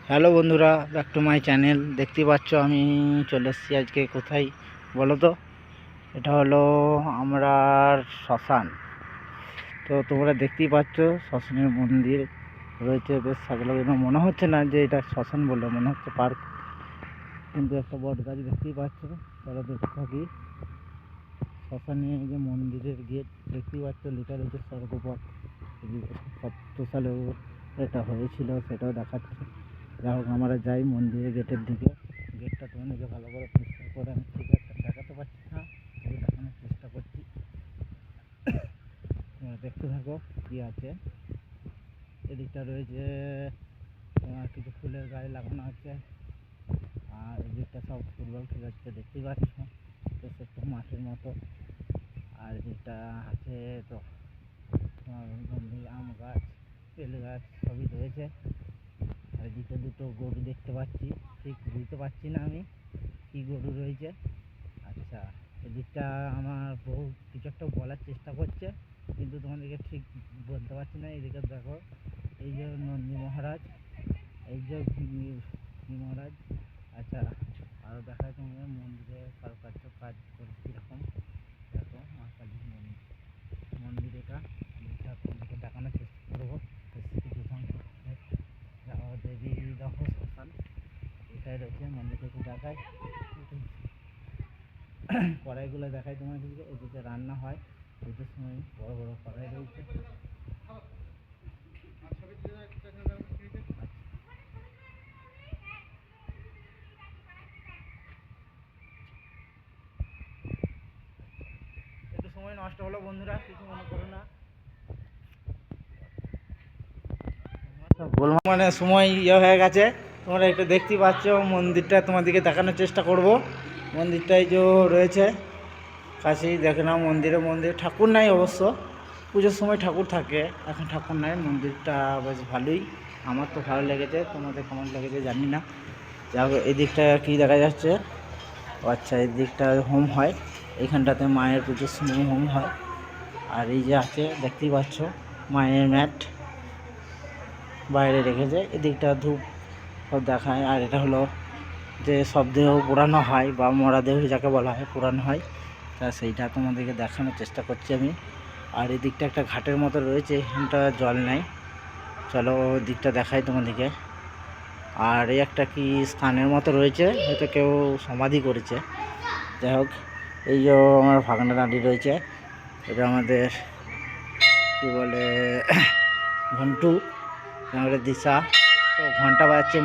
Hello বন্ধুরা, back to my channel. দেখতে পাচ্ছ আমি চলে এসেছি আজকে কোথায় বলো তো। এটা হলো আমরা শ্মশান। তো তোমরা দেখতেই পাচ্ছ শ্মশানের মন্দির রয়েছে, বেশ সাগলাগিয়ে মনে হচ্ছে না যে এটা শ্মশান বলে, মনে হচ্ছে পার্ক। কিন্তু একটা বট গাছ দেখতেই পাচ্ছ। চলো দেখতে থাকি। শ্মশানে যে মন্দিরের গেট দেখতেই পাচ্ছ, লেখা রয়েছে স্বর্গপথ। 70 সালে এটা হয়েছিল, সেটাও দেখাচ্ছে। যাই হোক, আমরা যাই মন্দিরের গেটের দিকে। গেটটা তোমাদেরকে ভালো করে পরিষ্কার করে আমি ঠিক একটা দেখাতে পারছি না, তবু দেখানোর চেষ্টা করছি। তোমরা দেখতে থাকো কী আছে। এদিকটা রয়েছে তোমার কিছু ফুলের গায়ে লাগানো আছে, আর এদিকটা সব ফুটবল খেলাচ্ছে দেখতেই পাচ্ছ, তো একটু মাঠের মতো। আর এদিকটা আছে তো তোমার আম গাছ, তেল গাছ সবই রয়েছে। আর এদিকে দুটো গরু দেখতে পাচ্ছি, ঠিক বুঝতে পারছি না আমি কি গরু রয়েছে। আচ্ছা, এদিকটা আমার বহু কিছু একটা বলার চেষ্টা করছে, কিন্তু তোমাদেরকে ঠিক বলতে পারছি না। এদিকে দেখো, এই যে নন্দী মহারাজ, এই যে মহারাজ। আচ্ছা, আরও দেখায় তোমাদের মন্দিরে কারুকার্য কাজ করে কীরকম। দেখো মা কালীর মন্দির এটা তোমাদেরকে দেখানোর চেষ্টা করবো। কিছু দেবী দেখো শ্মশান এটাই রয়েছে, মন্দিরটা একটু দেখায়। কড়াইগুলো দেখায় তোমাদেরকে। এদিকে রান্না হয়, পুজোর সময় বড় বড় কড়াই রয়েছে। একটু সময় নষ্ট হলো বন্ধুরা, কিছু মনে করো না। মানে সময় হয়ে গেছে, তোমরা একটু দেখতেই পাচ্ছ। মন্দিরটা তোমাদেরকে দেখানোর চেষ্টা করব। মন্দিরটাই যে রয়েছে কাছেই, দেখে নাও। মন্দিরে ঠাকুর নাই অবশ্য, পুজোর সময় ঠাকুর থাকে, এখন ঠাকুর নাই। মন্দিরটা বেশ ভালোই, আমার তো ভালো লেগেছে, তোমাদের কেমন লেগেছে জানি না। যাই হোক, এই দিকটা কী দেখা যাচ্ছে? আচ্ছা, এই দিকটা হোম হয়, এইখানটাতে মায়ের পুজোর সময় হোম হয়। আর এই যে আছে দেখতেই পাচ্ছ মায়ের ম্যাট বাইরে রেখেছে, এদিকটা ধূপ সব দেখায়। আর এটা হলো যে সব দেহ পোড়ানো হয়, বা মরা দেহ যাকে বলা হয় পোড়ানো হয়, তা সেইটা তোমাদেরকে দেখানোর চেষ্টা করছি আমি। আর এই দিকটা একটা ঘাটের মতো রয়েছে, এখানটা জল নেই। চলো দিকটা দেখাই তোমাদেরকে। আর এই একটা কি স্থানের মতো রয়েছে, হয়তো কেউ সমাধি করেছে। যাই হোক, এই যে আমার ভাগনা দাঁড়িয়ে রয়েছে, এটা আমাদের কি বলে ঘন্টু, আমাদের দিশা। তো ঘন্টা বাজছে।